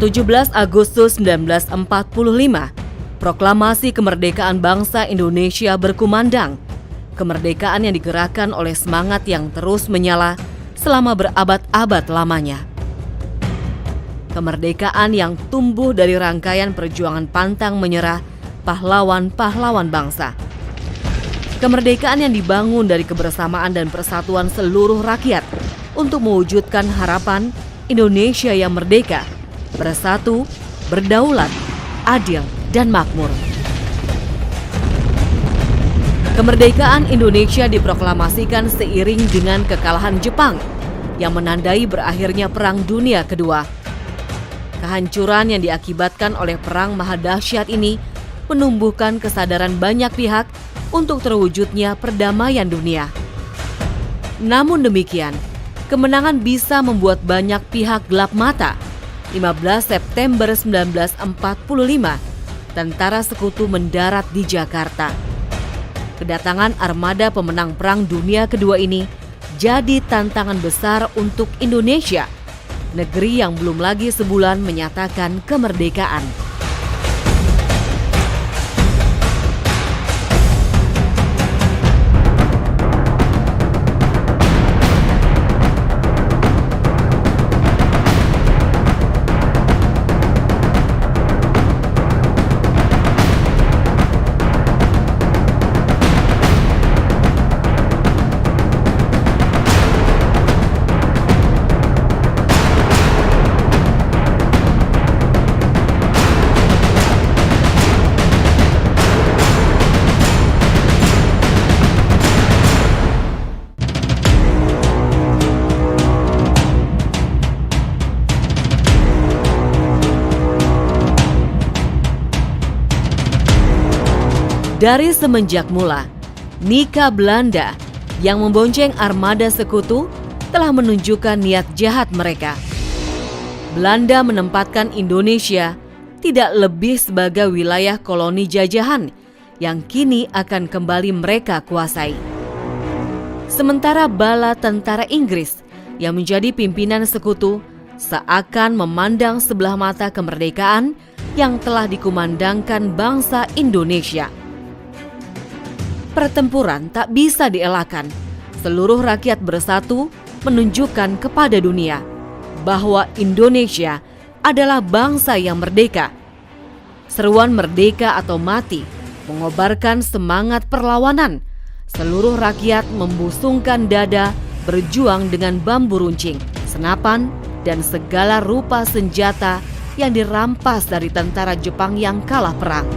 17 Agustus 1945, proklamasi kemerdekaan bangsa Indonesia berkumandang. Kemerdekaan yang digerakkan oleh semangat yang terus menyala selama berabad-abad lamanya. Kemerdekaan yang tumbuh dari rangkaian perjuangan pantang menyerah pahlawan-pahlawan bangsa. Kemerdekaan yang dibangun dari kebersamaan dan persatuan seluruh rakyat untuk mewujudkan harapan Indonesia yang merdeka, bersatu, berdaulat, adil, dan makmur. Kemerdekaan Indonesia diproklamasikan seiring dengan kekalahan Jepang yang menandai berakhirnya Perang Dunia Kedua. Kehancuran yang diakibatkan oleh perang mahadahsyat ini menumbuhkan kesadaran banyak pihak untuk terwujudnya perdamaian dunia. Namun demikian, kemenangan bisa membuat banyak pihak gelap mata. 15 September 1945, tentara sekutu mendarat di Jakarta. Kedatangan armada pemenang Perang Dunia Kedua ini jadi tantangan besar untuk Indonesia, negeri yang belum lagi sebulan menyatakan kemerdekaan. Dari semenjak mula, Nika Belanda yang membonceng armada sekutu telah menunjukkan niat jahat mereka. Belanda menempatkan Indonesia tidak lebih sebagai wilayah koloni jajahan yang kini akan kembali mereka kuasai. Sementara bala tentara Inggris yang menjadi pimpinan sekutu seakan memandang sebelah mata kemerdekaan yang telah dikumandangkan bangsa Indonesia. Pertempuran tak bisa dielakkan. Seluruh rakyat bersatu menunjukkan kepada dunia bahwa Indonesia adalah bangsa yang merdeka. Seruan merdeka atau mati mengobarkan semangat perlawanan. Seluruh rakyat membusungkan dada berjuang dengan bambu runcing, senapan, dan segala rupa senjata yang dirampas dari tentara Jepang yang kalah perang.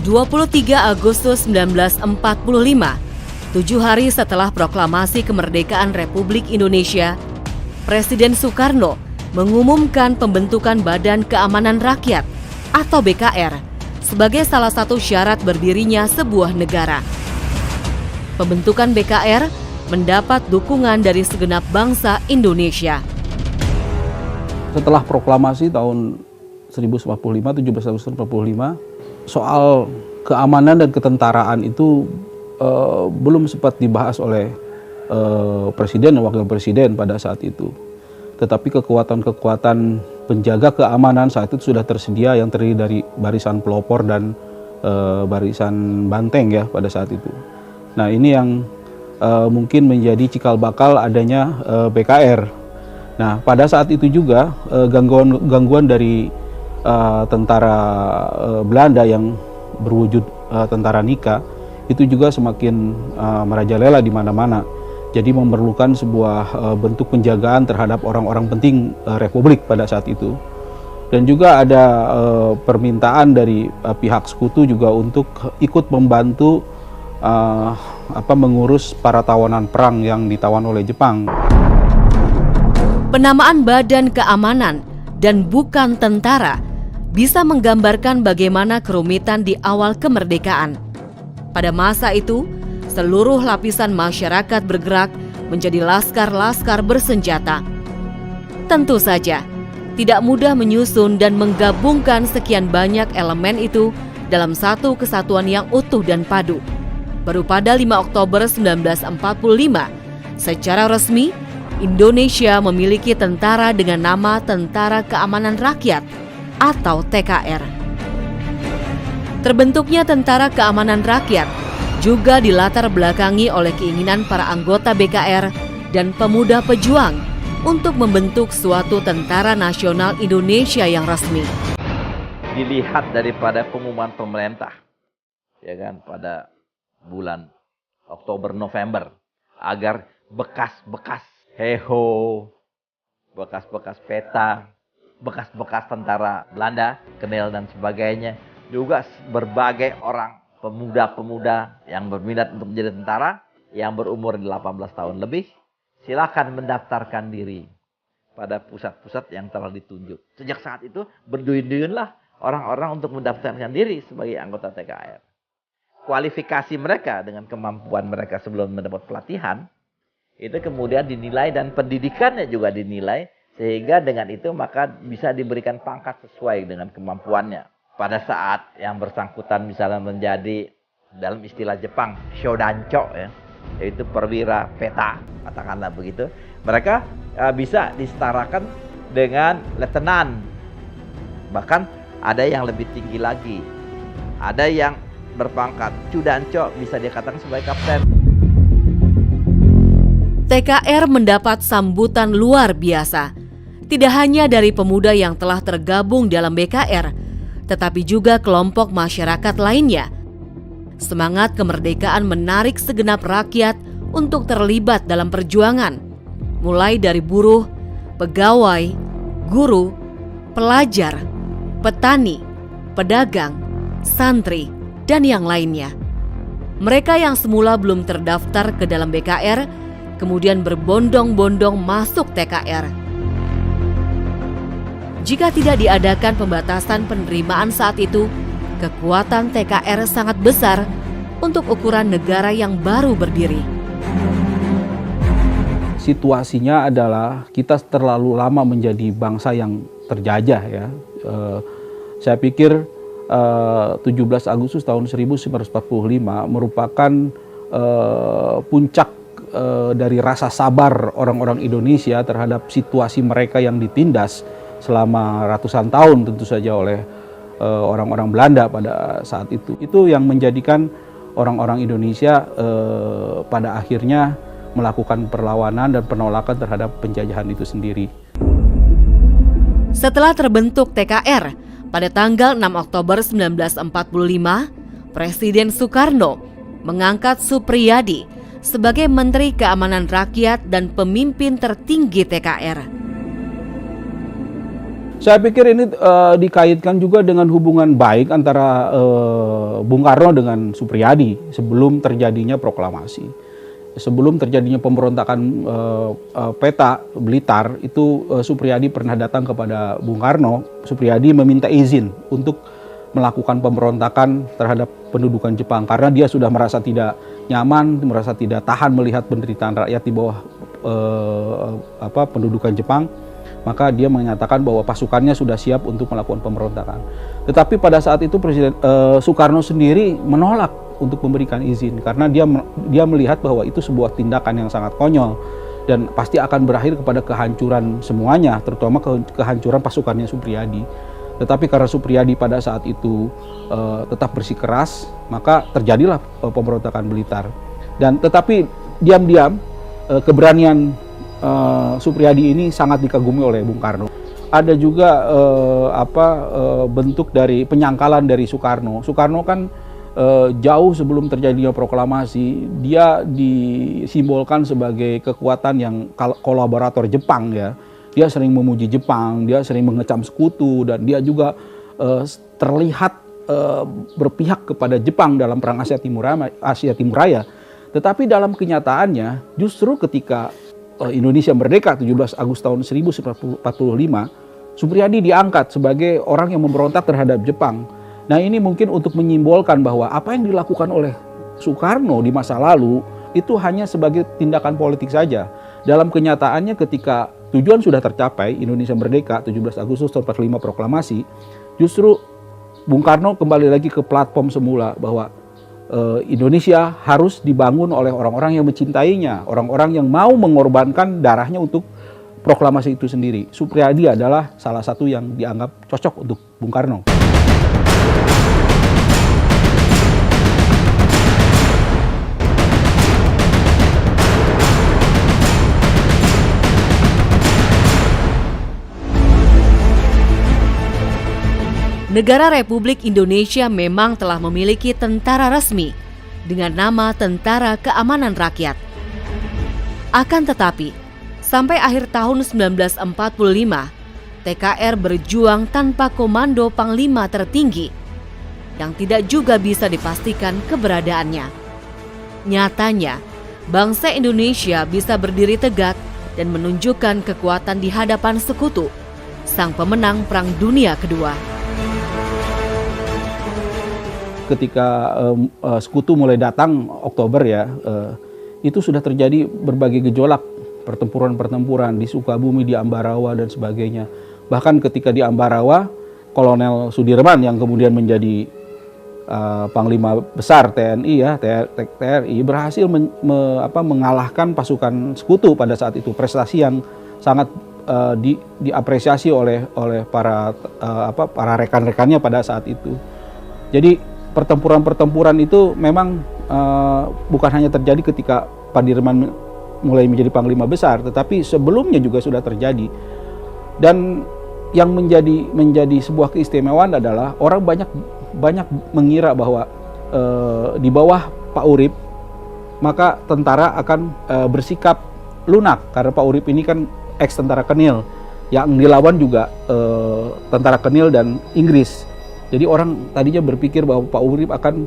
(23 Agustus 1945), 7 hari setelah proklamasi kemerdekaan Republik Indonesia, Presiden Soekarno mengumumkan pembentukan Badan Keamanan Rakyat atau BKR sebagai salah satu syarat berdirinya sebuah negara. Pembentukan BKR mendapat dukungan dari segenap bangsa Indonesia. Setelah proklamasi tahun 17 Agustus 1945, soal keamanan dan ketentaraan itu belum sempat dibahas oleh presiden dan wakil presiden pada saat itu. Tetapi kekuatan-kekuatan penjaga keamanan saat itu sudah tersedia yang terdiri dari barisan pelopor dan barisan banteng ya pada saat itu. Nah ini yang mungkin menjadi cikal bakal adanya BKR. Nah pada saat itu juga gangguan dari tentara Belanda yang berwujud tentara Nika itu juga semakin merajalela di mana-mana. Jadi memerlukan sebuah bentuk penjagaan terhadap orang-orang penting Republik pada saat itu. Dan juga ada permintaan dari pihak sekutu juga untuk ikut membantu mengurus para tawanan perang yang ditawan oleh Jepang. Penamaan Badan Keamanan dan bukan tentara bisa menggambarkan bagaimana kerumitan di awal kemerdekaan. Pada masa itu, seluruh lapisan masyarakat bergerak menjadi laskar-laskar bersenjata. Tentu saja, tidak mudah menyusun dan menggabungkan sekian banyak elemen itu dalam satu kesatuan yang utuh dan padu. Baru pada 5 Oktober 1945, Secara resmi, Indonesia memiliki tentara dengan nama Tentara Keamanan Rakyat atau TKR. Terbentuknya Tentara Keamanan Rakyat juga dilatar belakangi oleh keinginan para anggota BKR dan pemuda pejuang untuk membentuk suatu tentara nasional Indonesia yang resmi. Dilihat daripada pengumuman pemerintah, ya kan, pada bulan Oktober November, agar bekas-bekas heho, bekas-bekas peta, bekas-bekas tentara Belanda, Kenel dan sebagainya, juga berbagai orang pemuda-pemuda yang berminat untuk menjadi tentara yang berumur 18 tahun lebih, silakan mendaftarkan diri pada pusat-pusat yang telah ditunjuk. Sejak saat itu berduyun-duyunlah orang-orang untuk mendaftarkan diri sebagai anggota TKR. Kualifikasi mereka dengan kemampuan mereka sebelum mendapat pelatihan itu kemudian dinilai dan pendidikannya juga dinilai, sehingga dengan itu maka bisa diberikan pangkat sesuai dengan kemampuannya. Pada saat yang bersangkutan misalnya menjadi, dalam istilah Jepang, shodancho, ya, yaitu perwira peta, katakanlah begitu, mereka bisa disetarakan dengan letnan. Bahkan ada yang lebih tinggi lagi, ada yang berpangkat Chudancho, bisa dikatakan sebagai kapten. TKR mendapat sambutan luar biasa, tidak hanya dari pemuda yang telah tergabung dalam BKR, tetapi juga kelompok masyarakat lainnya. Semangat kemerdekaan menarik segenap rakyat untuk terlibat dalam perjuangan, mulai dari buruh, pegawai, guru, pelajar, petani, pedagang, santri, dan yang lainnya. Mereka yang semula belum terdaftar ke dalam BKR, kemudian berbondong-bondong masuk TKR. Jika tidak diadakan pembatasan penerimaan saat itu, kekuatan TKR sangat besar untuk ukuran negara yang baru berdiri. Situasinya adalah kita terlalu lama menjadi bangsa yang terjajah, ya. Saya pikir 17 Agustus tahun 1945 merupakan puncak dari rasa sabar orang-orang Indonesia terhadap situasi mereka yang ditindas selama ratusan tahun tentu saja oleh orang-orang Belanda pada saat itu. Itu yang menjadikan orang-orang Indonesia pada akhirnya melakukan perlawanan dan penolakan terhadap penjajahan itu sendiri. Setelah terbentuk TKR pada tanggal 6 Oktober 1945, Presiden Soekarno mengangkat Suprijadi sebagai Menteri Keamanan Rakyat dan pemimpin tertinggi TKR. Saya pikir ini dikaitkan juga dengan hubungan baik antara Bung Karno dengan Suprijadi sebelum terjadinya proklamasi. Sebelum terjadinya pemberontakan peta Blitar, itu Suprijadi pernah datang kepada Bung Karno. Suprijadi meminta izin untuk melakukan pemberontakan terhadap pendudukan Jepang karena dia sudah merasa tidak nyaman, merasa tidak tahan melihat penderitaan rakyat di bawah pendudukan Jepang. Maka dia menyatakan bahwa pasukannya sudah siap untuk melakukan pemberontakan. Tetapi pada saat itu Presiden Soekarno sendiri menolak untuk memberikan izin karena dia melihat bahwa itu sebuah tindakan yang sangat konyol dan pasti akan berakhir kepada kehancuran semuanya, terutama kehancuran pasukannya Suprijadi. Tetapi karena Suprijadi pada saat itu tetap bersikeras, maka terjadilah pemberontakan Blitar. Dan tetapi diam-diam keberanian Suprijadi ini sangat dikagumi oleh Bung Karno. Ada juga bentuk dari penyangkalan dari Soekarno. Soekarno kan jauh sebelum terjadinya proklamasi, dia disimbolkan sebagai kekuatan yang kolaborator Jepang, ya. Dia sering memuji Jepang, dia sering mengecam sekutu, dan dia juga terlihat berpihak kepada Jepang dalam perang Asia Timur Raya. Tetapi dalam kenyataannya, justru ketika Indonesia merdeka 17 Agustus tahun 1945, Suprijadi diangkat sebagai orang yang memberontak terhadap Jepang. Nah, ini mungkin untuk menyimbolkan bahwa apa yang dilakukan oleh Soekarno di masa lalu itu hanya sebagai tindakan politik saja. Dalam kenyataannya ketika tujuan sudah tercapai, Indonesia merdeka 17 Agustus tahun 45 proklamasi, justru Bung Karno kembali lagi ke platform semula bahwa Indonesia harus dibangun oleh orang-orang yang mencintainya, orang-orang yang mau mengorbankan darahnya untuk proklamasi itu sendiri. Suprijadi adalah salah satu yang dianggap cocok untuk Bung Karno. Negara Republik Indonesia memang telah memiliki tentara resmi dengan nama Tentara Keamanan Rakyat. Akan tetapi, sampai akhir tahun 1945, TKR berjuang tanpa komando Panglima tertinggi yang tidak juga bisa dipastikan keberadaannya. Nyatanya, bangsa Indonesia bisa berdiri tegak dan menunjukkan kekuatan di hadapan sekutu, sang pemenang Perang Dunia Kedua. Ketika sekutu mulai datang Oktober ya, itu sudah terjadi berbagai gejolak, pertempuran-pertempuran di Sukabumi, di Ambarawa dan sebagainya. Bahkan ketika di Ambarawa, Kolonel Sudirman yang kemudian menjadi Panglima Besar TNI ya, TRI berhasil mengalahkan pasukan sekutu pada saat itu. Prestasi yang sangat diapresiasi oleh para rekan-rekannya pada saat itu. Jadi pertempuran-pertempuran itu memang bukan hanya terjadi ketika Padirman mulai menjadi Panglima Besar, tetapi sebelumnya juga sudah terjadi. Dan yang menjadi sebuah keistimewaan adalah orang banyak mengira bahwa di bawah Pak Urip maka tentara akan bersikap lunak, karena Pak Urip ini kan ex tentara Kenil, yang dilawan juga tentara Kenil dan Inggris. Jadi orang tadinya berpikir bahwa Pak Urip akan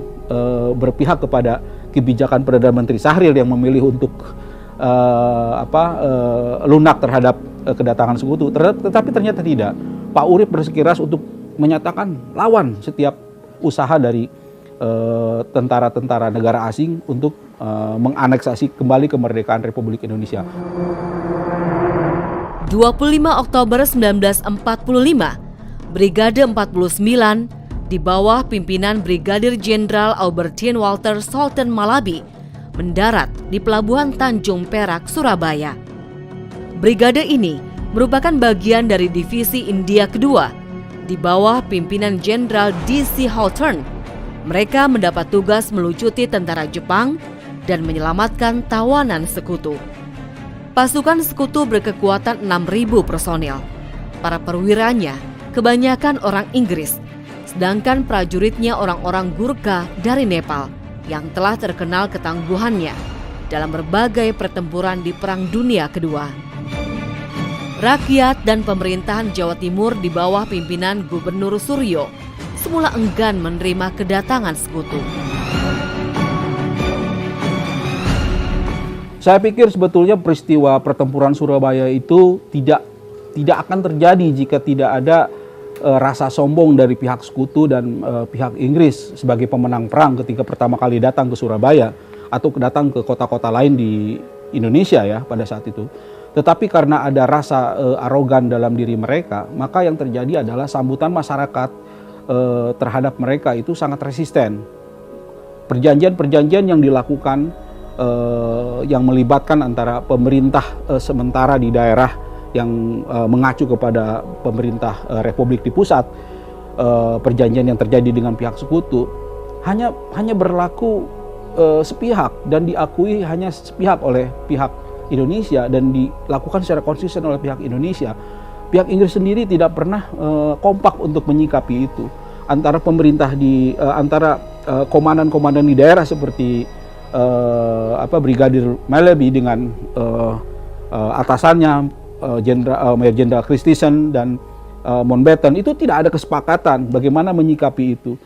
berpihak kepada kebijakan Perdana Menteri Sahril yang memilih untuk lunak terhadap kedatangan sekutu. Tetapi ternyata tidak. Pak Urip bersikeras untuk menyatakan lawan setiap usaha dari tentara-tentara negara asing untuk menganeksasi kembali kemerdekaan Republik Indonesia. 25 Oktober 1945, Brigade 49 di bawah pimpinan Brigadir Jenderal Albertine Walter Sultan Malabi mendarat di Pelabuhan Tanjung Perak, Surabaya. Brigade ini merupakan bagian dari Divisi India Kedua di bawah pimpinan Jenderal D.C. Hawthorne. Mereka mendapat tugas melucuti tentara Jepang dan menyelamatkan tawanan sekutu. Pasukan sekutu berkekuatan 6.000 personil. Para perwiranya kebanyakan orang Inggris, sedangkan prajuritnya orang-orang Gurkha dari Nepal yang telah terkenal ketangguhannya dalam berbagai pertempuran di Perang Dunia Kedua. Rakyat dan pemerintahan Jawa Timur di bawah pimpinan Gubernur Suryo semula enggan menerima kedatangan sekutu. Saya pikir sebetulnya peristiwa pertempuran Surabaya itu tidak akan terjadi jika tidak ada rasa sombong dari pihak sekutu dan pihak Inggris sebagai pemenang perang ketika pertama kali datang ke Surabaya atau datang ke kota-kota lain di Indonesia ya pada saat itu. Tetapi karena ada rasa arogan dalam diri mereka, maka yang terjadi adalah sambutan masyarakat terhadap mereka itu sangat resisten. Perjanjian-perjanjian yang dilakukan yang melibatkan antara pemerintah sementara di daerah yang mengacu kepada pemerintah Republik di pusat, perjanjian yang terjadi dengan pihak sekutu hanya berlaku sepihak dan diakui hanya sepihak oleh pihak Indonesia dan dilakukan secara konsisten oleh pihak Indonesia. Pihak Inggris sendiri tidak pernah kompak untuk menyikapi itu. Antara pemerintah antara komandan-komandan di daerah seperti Brigadir Malabi dengan atasannya Mayor Jenderal Christensen dan Mountbatten, itu tidak ada kesepakatan bagaimana menyikapi itu.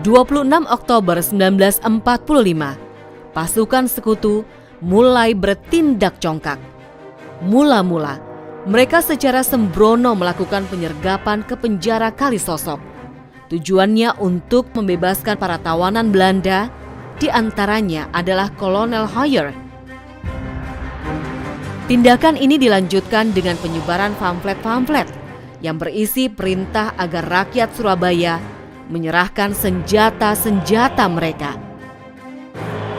26 Oktober 1945, pasukan sekutu mulai bertindak congkak. Mula-mula, mereka secara sembrono melakukan penyergapan ke penjara Kalisosok. Tujuannya untuk membebaskan para tawanan Belanda, di antaranya adalah Kolonel Hoyer. Tindakan ini dilanjutkan dengan penyebaran pamflet-pamflet yang berisi perintah agar rakyat Surabaya menyerahkan senjata-senjata mereka.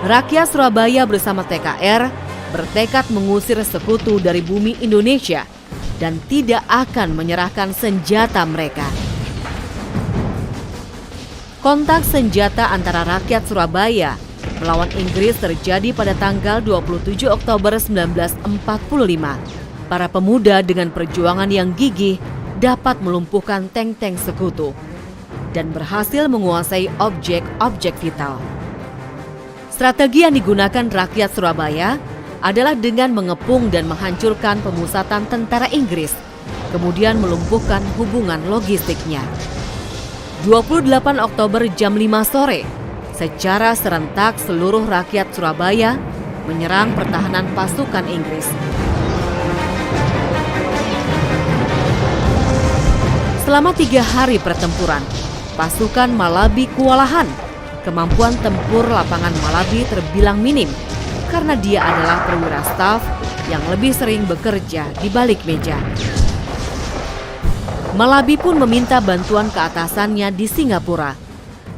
Rakyat Surabaya bersama TKR bertekad mengusir sekutu dari bumi Indonesia dan tidak akan menyerahkan senjata mereka. Kontak senjata antara rakyat Surabaya melawan Inggris terjadi pada tanggal 27 Oktober 1945. Para pemuda dengan perjuangan yang gigih dapat melumpuhkan tank-tank sekutu dan berhasil menguasai objek-objek vital. Strategi yang digunakan rakyat Surabaya adalah dengan mengepung dan menghancurkan pemusatan tentara Inggris, kemudian melumpuhkan hubungan logistiknya. 28 Oktober jam 5 sore, secara serentak seluruh rakyat Surabaya menyerang pertahanan pasukan Inggris. Selama 3 hari pertempuran, pasukan Malabi kewalahan. Kemampuan tempur lapangan Malabi terbilang minim karena dia adalah perwira staf yang lebih sering bekerja di balik meja. Malabi pun meminta bantuan ke atasannya di Singapura,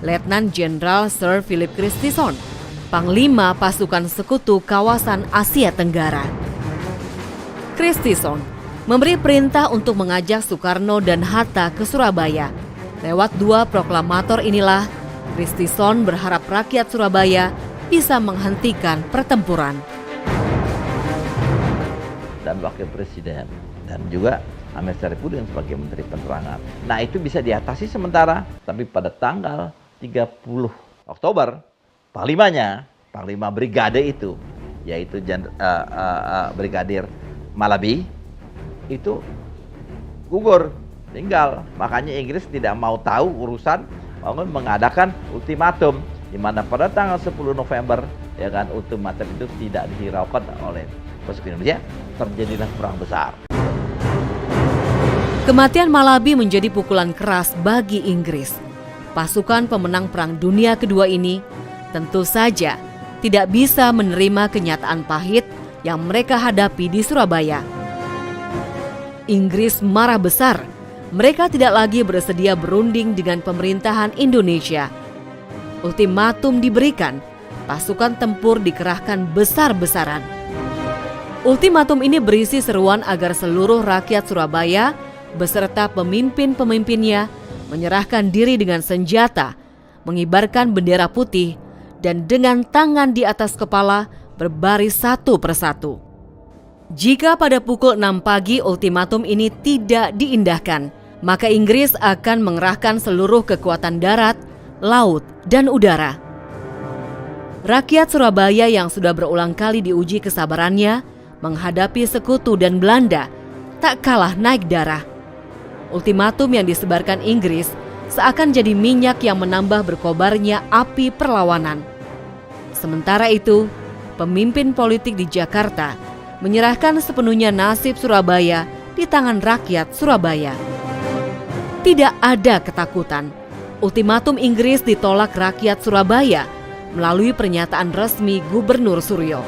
Letnan Jenderal Sir Philip Christison, Panglima pasukan sekutu kawasan Asia Tenggara. Christison memberi perintah untuk mengajak Soekarno dan Hatta ke Surabaya. Lewat 2 proklamator inilah, Christison berharap rakyat Surabaya bisa menghentikan pertempuran. Dan Wakil Presiden dan juga Amir Syarifuddin sebagai Menteri Penerangan. Nah, itu bisa diatasi sementara, tapi pada tanggal 30 Oktober, Panglima Brigade itu, yaitu Brigadir Malabi, itu gugur, tinggal. Makanya Inggris tidak mau tahu urusan, mengadakan ultimatum, di mana pada tanggal 10 November, ya kan, ultimatum itu tidak dihiraukan oleh pasukan Indonesia, terjadilah perang besar. Kematian Malabi menjadi pukulan keras bagi Inggris. Pasukan pemenang Perang Dunia Kedua ini tentu saja tidak bisa menerima kenyataan pahit yang mereka hadapi di Surabaya. Inggris marah besar. Mereka tidak lagi bersedia berunding dengan pemerintahan Indonesia. Ultimatum diberikan, pasukan tempur dikerahkan besar-besaran. Ultimatum ini berisi seruan agar seluruh rakyat Surabaya beserta pemimpin-pemimpinnya menyerahkan diri dengan senjata, mengibarkan bendera putih, dan dengan tangan di atas kepala berbaris satu persatu. Jika pada pukul 6 pagi ultimatum ini tidak diindahkan, maka Inggris akan mengerahkan seluruh kekuatan darat, laut, dan udara. Rakyat Surabaya yang sudah berulang kali diuji kesabarannya menghadapi sekutu dan Belanda tak kalah naik darah. Ultimatum yang disebarkan Inggris seakan jadi minyak yang menambah berkobarnya api perlawanan. Sementara itu, pemimpin politik di Jakarta menyerahkan sepenuhnya nasib Surabaya di tangan rakyat Surabaya. Tidak ada ketakutan. Ultimatum Inggris ditolak rakyat Surabaya melalui pernyataan resmi Gubernur Suryo.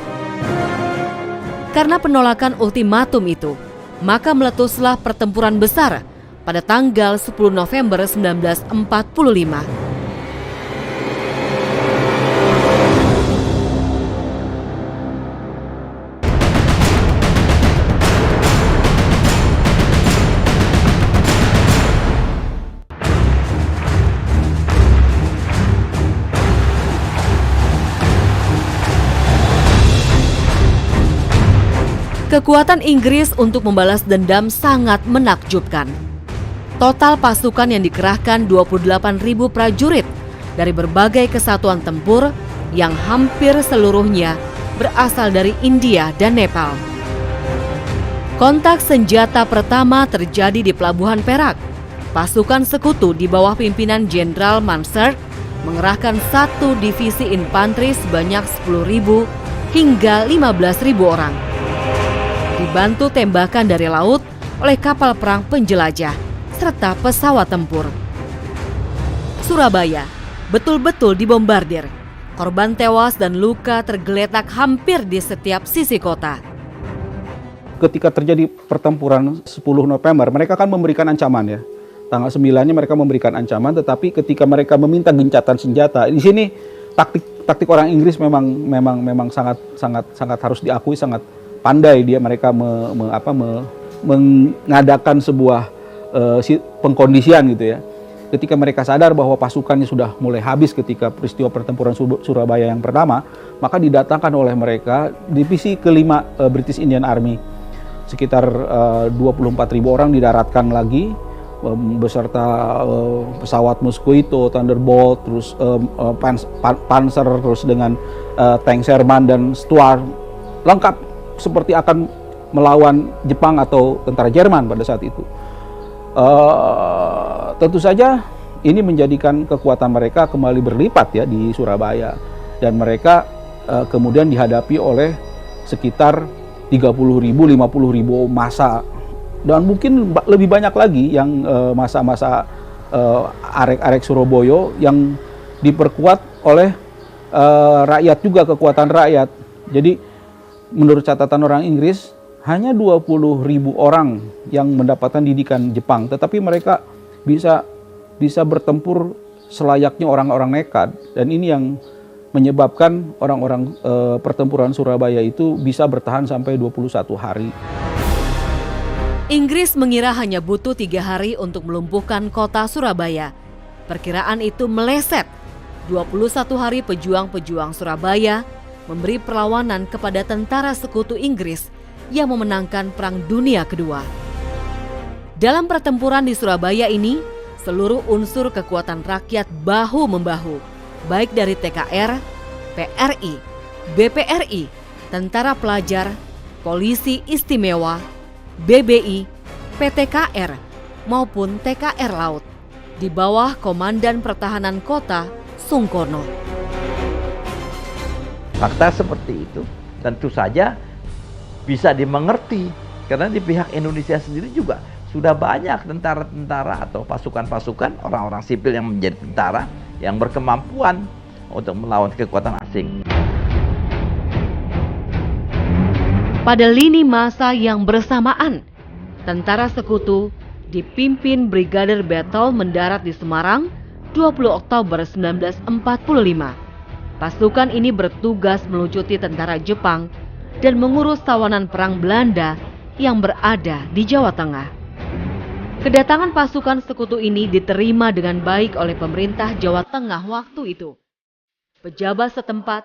Karena penolakan ultimatum itu, maka meletuslah pertempuran besar pada tanggal 10 November 1945. Kekuatan Inggris untuk membalas dendam sangat menakjubkan. Total pasukan yang dikerahkan 28.000 prajurit dari berbagai kesatuan tempur yang hampir seluruhnya berasal dari India dan Nepal. Kontak senjata pertama terjadi di Pelabuhan Perak. Pasukan sekutu di bawah pimpinan Jenderal Mansard mengerahkan 1 divisi infanteri sebanyak 10.000 hingga 15.000 orang. Dibantu tembakan dari laut oleh kapal perang penjelajah serta pesawat tempur. Surabaya betul-betul dibombardir. Korban tewas dan luka tergeletak hampir di setiap sisi kota. Ketika terjadi pertempuran 10 November, mereka kan memberikan ancaman ya. Tanggal 9-nya mereka memberikan ancaman, tetapi ketika mereka meminta gencatan senjata, di sini taktik orang Inggris memang sangat harus diakui, sangat pandai dia. Mereka mengadakan sebuah pengkondisian gitu ya. Ketika mereka sadar bahwa pasukannya sudah mulai habis ketika peristiwa pertempuran Surabaya yang pertama, maka didatangkan oleh mereka divisi kelima British Indian Army. Sekitar 24.000 orang didaratkan lagi beserta pesawat Mosquito, Thunderbolt, terus Panzer, terus dengan tank Sherman dan Stuart, lengkap seperti akan melawan Jepang atau tentara Jerman pada saat itu. Tentu saja ini menjadikan kekuatan mereka kembali berlipat ya di Surabaya, dan mereka kemudian dihadapi oleh sekitar 30.000, 50.000 massa, dan mungkin lebih banyak lagi yang masa-masa arek-arek Surabaya yang diperkuat oleh rakyat juga, kekuatan rakyat. Jadi menurut catatan orang Inggris, hanya 20.000 orang yang mendapatkan didikan Jepang, tetapi mereka bisa bertempur selayaknya orang-orang nekat, dan ini yang menyebabkan orang-orang pertempuran Surabaya itu bisa bertahan sampai 21 hari. Inggris mengira hanya butuh 3 hari untuk melumpuhkan kota Surabaya. Perkiraan itu meleset. 21 hari pejuang-pejuang Surabaya memberi perlawanan kepada tentara sekutu Inggris yang memenangkan Perang Dunia Kedua. Dalam pertempuran di Surabaya ini, seluruh unsur kekuatan rakyat bahu-membahu, baik dari TKR, PRI, BPRI, Tentara Pelajar, Polisi Istimewa, BBI, PTKR, maupun TKR Laut, di bawah Komandan Pertahanan Kota Sungkono. Fakta seperti itu tentu saja bisa dimengerti, karena di pihak Indonesia sendiri juga sudah banyak tentara-tentara atau pasukan-pasukan orang-orang sipil yang menjadi tentara yang berkemampuan untuk melawan kekuatan asing. Pada lini masa yang bersamaan, tentara sekutu dipimpin Brigadir Battle mendarat di Semarang 20 Oktober 1945. Pasukan ini bertugas melucuti tentara Jepang dan mengurus tawanan perang Belanda yang berada di Jawa Tengah. Kedatangan pasukan sekutu ini diterima dengan baik oleh pemerintah Jawa Tengah waktu itu. Pejabat setempat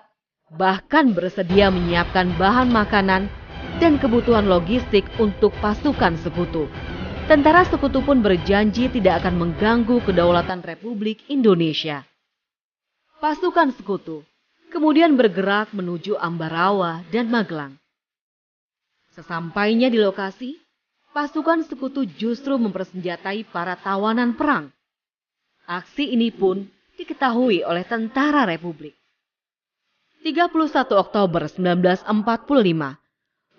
bahkan bersedia menyiapkan bahan makanan dan kebutuhan logistik untuk pasukan sekutu. Tentara sekutu pun berjanji tidak akan mengganggu kedaulatan Republik Indonesia. Pasukan sekutu kemudian bergerak menuju Ambarawa dan Magelang. Sesampainya di lokasi, pasukan sekutu justru mempersenjatai para tawanan perang. Aksi ini pun diketahui oleh tentara Republik. 31 Oktober 1945,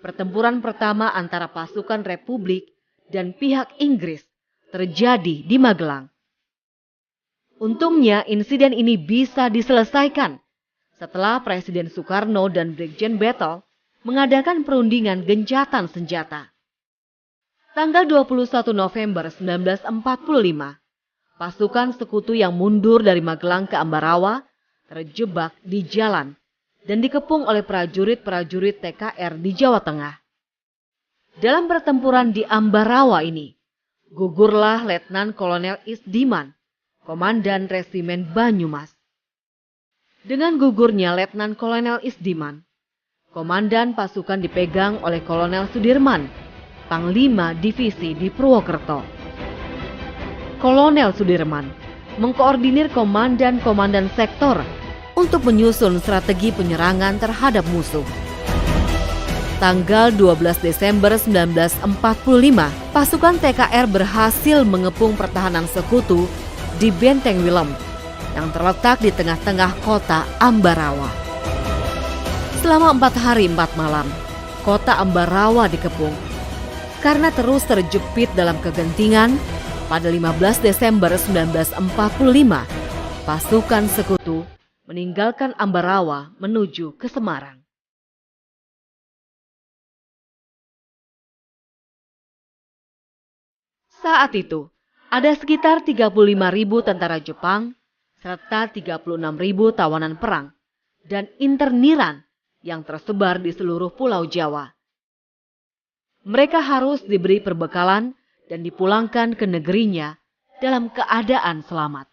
pertempuran pertama antara pasukan Republik dan pihak Inggris terjadi di Magelang. Untungnya insiden ini bisa diselesaikan setelah Presiden Soekarno dan Brigjen Battle mengadakan perundingan gencatan senjata. Tanggal 21 November 1945, pasukan sekutu yang mundur dari Magelang ke Ambarawa terjebak di jalan dan dikepung oleh prajurit-prajurit TKR di Jawa Tengah. Dalam pertempuran di Ambarawa ini, gugurlah Letnan Kolonel Isdiman, Komandan Resimen Banyumas. Dengan gugurnya Letnan Kolonel Isdiman, komandan pasukan dipegang oleh Kolonel Sudirman, Panglima Divisi di Purwokerto. Kolonel Sudirman mengkoordinir komandan-komandan sektor untuk menyusun strategi penyerangan terhadap musuh. Tanggal 12 Desember 1945, pasukan TKR berhasil mengepung pertahanan sekutu di Benteng Willem yang terletak di tengah-tengah kota Ambarawa. Selama 4 hari 4 malam, kota Ambarawa dikepung. Karena terus terjepit dalam kegentingan, pada 15 Desember 1945, pasukan sekutu meninggalkan Ambarawa menuju ke Semarang. Saat itu, Ada sekitar 35.000 tentara Jepang serta 36.000 tawanan perang dan interniran yang tersebar di seluruh Pulau Jawa. Mereka harus diberi perbekalan dan dipulangkan ke negerinya dalam keadaan selamat.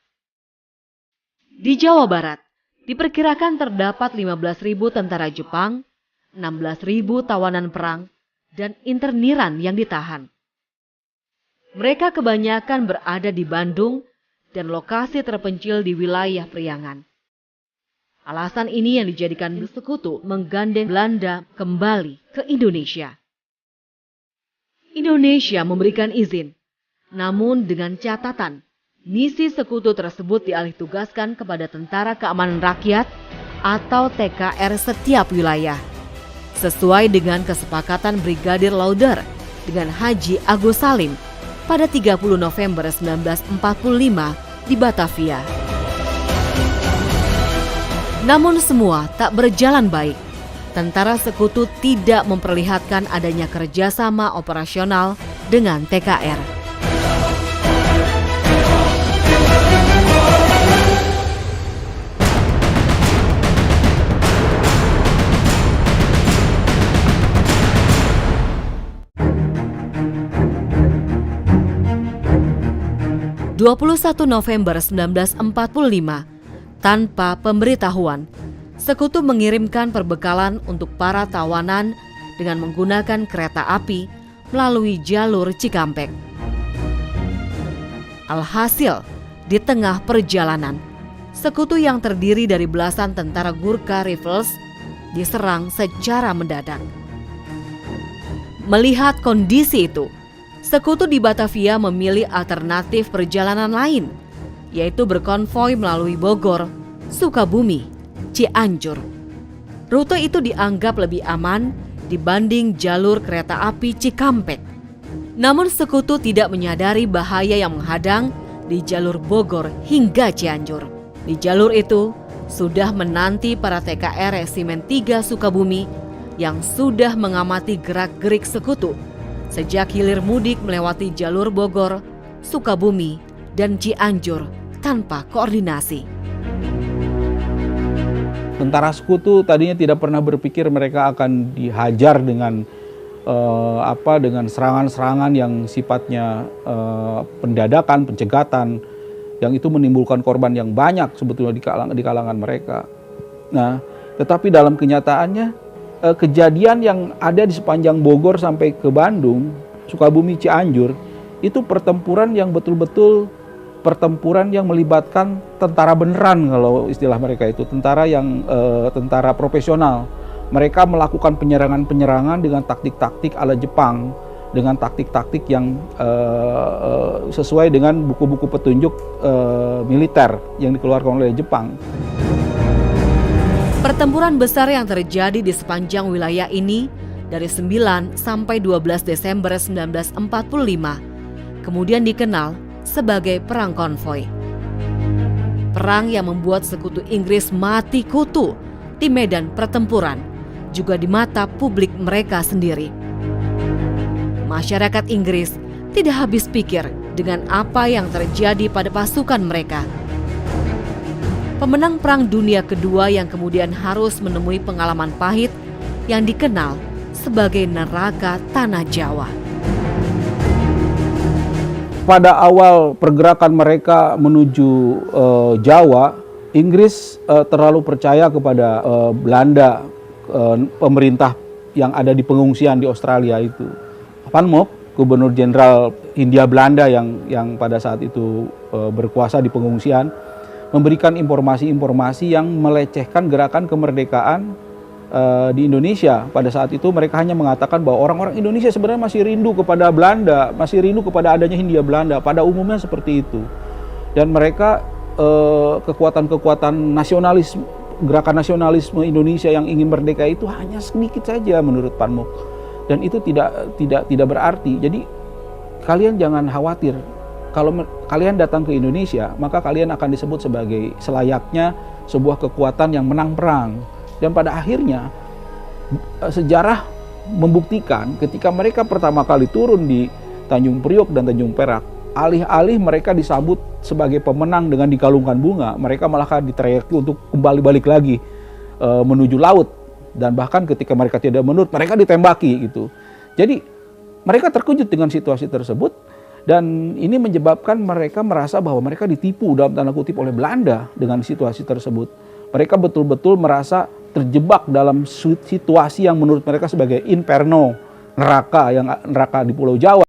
Di Jawa Barat, diperkirakan terdapat 15.000 tentara Jepang, 16.000 tawanan perang, dan interniran yang ditahan. Mereka kebanyakan berada di Bandung dan lokasi terpencil di wilayah Priangan. Alasan ini yang dijadikan Sekutu menggandeng Belanda kembali ke Indonesia. Indonesia memberikan izin, namun dengan catatan misi Sekutu tersebut dialihtugaskan kepada Tentara Keamanan Rakyat atau TKR setiap wilayah, sesuai dengan kesepakatan Brigadir Lauder dengan Haji Agus Salim pada 30 November 1945 di Batavia. Namun semua tak berjalan baik. Tentara Sekutu tidak memperlihatkan adanya kerjasama operasional dengan TKR. November 1945, tanpa pemberitahuan, Sekutu mengirimkan perbekalan untuk para tawanan dengan menggunakan kereta api melalui jalur Cikampek. Alhasil, di tengah perjalanan, Sekutu yang terdiri dari belasan tentara Gurkha Rifles diserang secara mendadak. Melihat kondisi itu, Sekutu di Batavia memilih alternatif perjalanan lain, yaitu berkonvoi melalui Bogor, Sukabumi, Cianjur. Rute itu dianggap lebih aman dibanding jalur kereta api Cikampek. Namun Sekutu tidak menyadari bahaya yang menghadang di jalur Bogor hingga Cianjur. Di jalur itu sudah menanti para TKR Resimen 3 Sukabumi yang sudah mengamati gerak-gerik Sekutu sejak hilir mudik melewati jalur Bogor, Sukabumi, dan Cianjur tanpa koordinasi. Tentara Sekutu tadinya tidak pernah berpikir mereka akan dihajar dengan dengan serangan-serangan yang sifatnya pendadakan, pencegatan, yang itu menimbulkan korban yang banyak sebetulnya di kalangan mereka. Nah, tetapi dalam kenyataannya kejadian yang ada di sepanjang Bogor sampai ke Bandung, Sukabumi, Cianjur, itu pertempuran yang betul-betul pertempuran yang melibatkan tentara beneran, kalau istilah mereka itu, tentara yang tentara profesional. Mereka melakukan penyerangan-penyerangan dengan taktik-taktik ala Jepang, dengan taktik-taktik yang sesuai dengan buku-buku petunjuk militer yang dikeluarkan oleh Jepang. Pertempuran besar yang terjadi di sepanjang wilayah ini dari 9 sampai 12 Desember 1945 kemudian dikenal sebagai Perang Konvoi. Perang yang membuat Sekutu Inggris mati kutu di medan pertempuran, juga di mata publik mereka sendiri. Masyarakat Inggris tidak habis pikir dengan apa yang terjadi pada pasukan mereka. Pemenang Perang Dunia Kedua yang kemudian harus menemui pengalaman pahit yang dikenal sebagai neraka Tanah Jawa. Pada awal pergerakan mereka menuju Jawa, Inggris terlalu percaya kepada Belanda, pemerintah yang ada di pengungsian di Australia itu. Van Mock, Gubernur Jenderal Hindia Belanda yang pada saat itu berkuasa di pengungsian, memberikan informasi-informasi yang melecehkan gerakan kemerdekaan di Indonesia. Pada saat itu mereka hanya mengatakan bahwa orang-orang Indonesia sebenarnya masih rindu kepada Belanda, masih rindu kepada adanya Hindia Belanda. Pada umumnya seperti itu. Dan mereka kekuatan-kekuatan nasionalisme, gerakan nasionalisme Indonesia yang ingin merdeka itu hanya sedikit saja menurut Van Mock. Dan itu tidak berarti. Jadi kalian jangan khawatir. Kalau kalian datang ke Indonesia, maka kalian akan disebut sebagai selayaknya sebuah kekuatan yang menang perang. Dan pada akhirnya sejarah membuktikan ketika mereka pertama kali turun di Tanjung Priok dan Tanjung Perak, alih-alih mereka disambut sebagai pemenang dengan dikalungkan bunga, mereka malah diteriaki untuk kembali balik lagi menuju laut, dan bahkan ketika mereka tidak menurut, mereka ditembaki gitu. Jadi mereka terkejut dengan situasi tersebut, dan ini menyebabkan mereka merasa bahwa mereka ditipu dalam tanda kutip oleh Belanda dengan situasi tersebut. Mereka betul-betul merasa terjebak dalam situasi yang menurut mereka sebagai inferno, neraka di Pulau Jawa.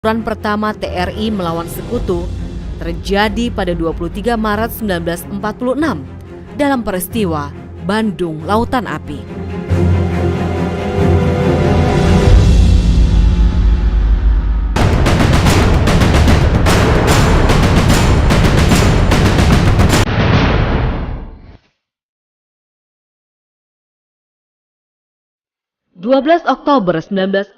Pertempuran pertama TRI melawan Sekutu terjadi pada 23 Maret 1946 dalam peristiwa Bandung Lautan Api. Oktober 1945,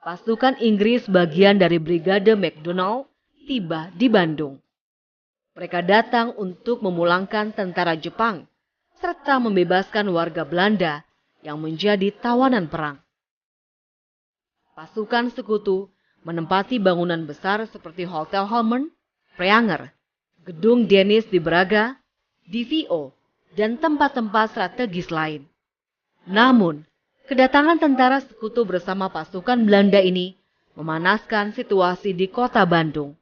pasukan Inggris bagian dari Brigade MacDonald tiba di Bandung. Mereka datang untuk memulangkan tentara Jepang serta membebaskan warga Belanda yang menjadi tawanan perang. Pasukan Sekutu menempati bangunan besar seperti Hotel Holmen, Preanger, Gedung Denis di Braga, DVO, dan tempat-tempat strategis lain. Namun, kedatangan tentara Sekutu bersama pasukan Belanda ini memanaskan situasi di kota Bandung.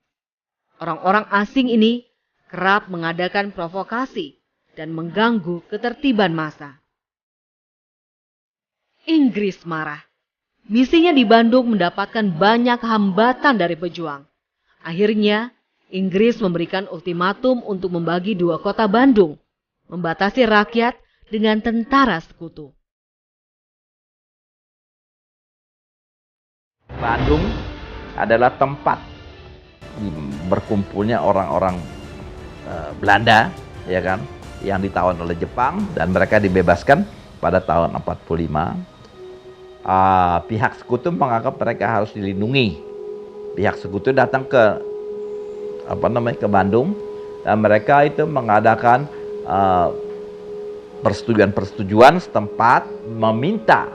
Orang-orang asing ini kerap mengadakan provokasi dan mengganggu ketertiban massa. Inggris marah. Misinya di Bandung mendapatkan banyak hambatan dari pejuang. Akhirnya, Inggris memberikan ultimatum untuk membagi dua kota Bandung, membatasi rakyat dengan tentara Sekutu. Bandung adalah tempat berkumpulnya orang-orang Belanda, ya kan, yang ditawan oleh Jepang dan mereka dibebaskan pada tahun 45. Pihak Sekutu menganggap mereka harus dilindungi pihak sekutu datang ke ke Bandung, dan mereka itu mengadakan persetujuan setempat meminta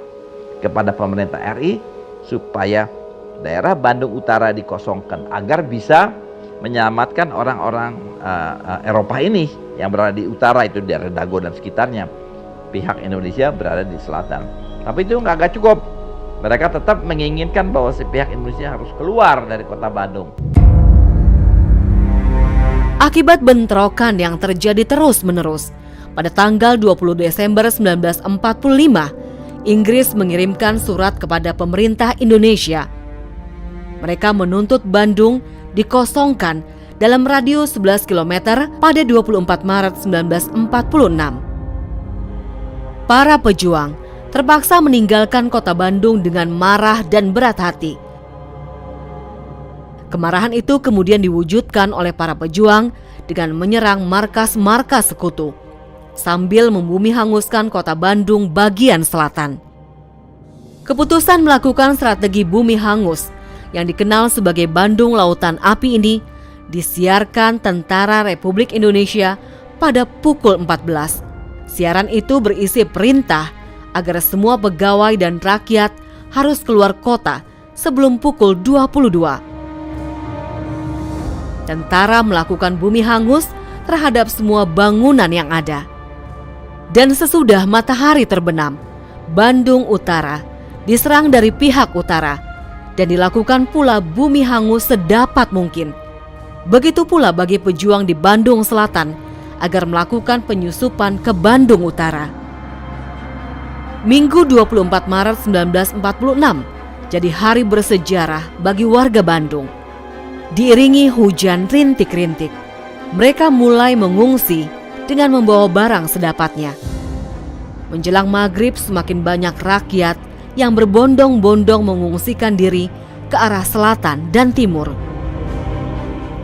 kepada pemerintah RI supaya daerah Bandung Utara dikosongkan agar bisa menyelamatkan orang-orang Eropa ini yang berada di utara, itu daerah Dago dan sekitarnya. Pihak Indonesia berada di selatan. Tapi itu nggak cukup. Mereka tetap menginginkan bahwa si pihak Indonesia harus keluar dari kota Bandung. Akibat bentrokan yang terjadi terus-menerus, pada tanggal 20 Desember 1945, Inggris mengirimkan surat kepada pemerintah Indonesia. Mereka menuntut Bandung dikosongkan dalam radius 11 km pada 24 Maret 1946. Para pejuang terpaksa meninggalkan kota Bandung dengan marah dan berat hati. Kemarahan itu kemudian diwujudkan oleh para pejuang dengan menyerang markas-markas sekutu sambil membumi hanguskan kota Bandung bagian selatan. Keputusan melakukan strategi bumi hangus yang dikenal sebagai Bandung Lautan Api ini disiarkan Tentara Republik Indonesia pada pukul 14. Siaran itu berisi perintah agar semua pegawai dan rakyat harus keluar kota sebelum pukul 22. Tentara melakukan bumi hangus terhadap semua bangunan yang ada. Dan sesudah matahari terbenam, Bandung Utara diserang dari pihak utara dan dilakukan pula bumi hangus sedapat mungkin. Begitu pula bagi pejuang di Bandung Selatan agar melakukan penyusupan ke Bandung Utara. Minggu 24 Maret 1946 jadi hari bersejarah bagi warga Bandung. Diiringi hujan rintik-rintik, mereka mulai mengungsi dengan membawa barang sedapatnya. Menjelang maghrib semakin banyak rakyat yang berbondong-bondong mengungsikan diri ke arah selatan dan timur.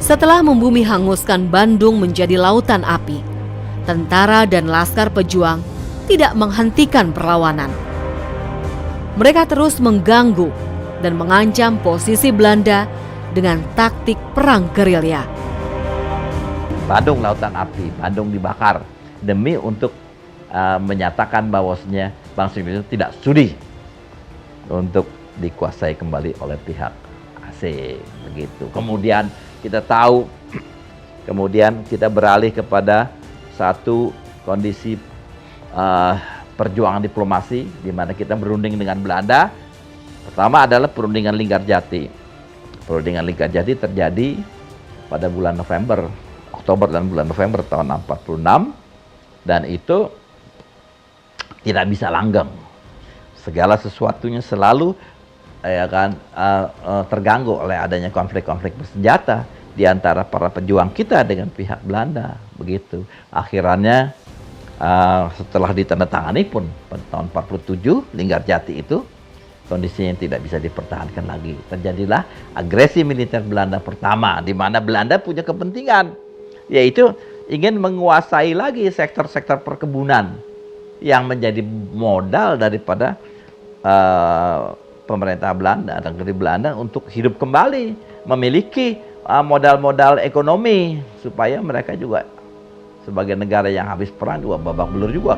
Setelah membumi hanguskan Bandung menjadi lautan api, tentara dan laskar pejuang tidak menghentikan perlawanan. Mereka terus mengganggu dan mengancam posisi Belanda dengan taktik perang gerilya. Bandung Lautan Api, Bandung dibakar demi untuk menyatakan bahwasanya bangsa Indonesia tidak sudi untuk dikuasai kembali oleh pihak asing, begitu. Kemudian kita tahu, kemudian kita beralih kepada satu kondisi perjuangan diplomasi di mana kita berunding dengan Belanda. Pertama adalah perundingan Linggarjati. Perundingan Linggarjati terjadi pada bulan November, Oktober dan bulan November tahun 1946, dan itu tidak bisa langgeng. Segala sesuatunya selalu terganggu oleh adanya konflik-konflik bersenjata di antara para pejuang kita dengan pihak Belanda, begitu. Akhirnya setelah ditandatangani pun pada tahun 47 Linggarjati itu kondisinya tidak bisa dipertahankan lagi. Terjadilah agresi militer Belanda pertama, di mana Belanda punya kepentingan, yaitu ingin menguasai lagi sektor-sektor perkebunan yang menjadi modal daripada pemerintah Belanda dan negeri Belanda untuk hidup kembali, memiliki modal-modal ekonomi supaya mereka juga sebagai negara yang habis perang juga babak belur juga.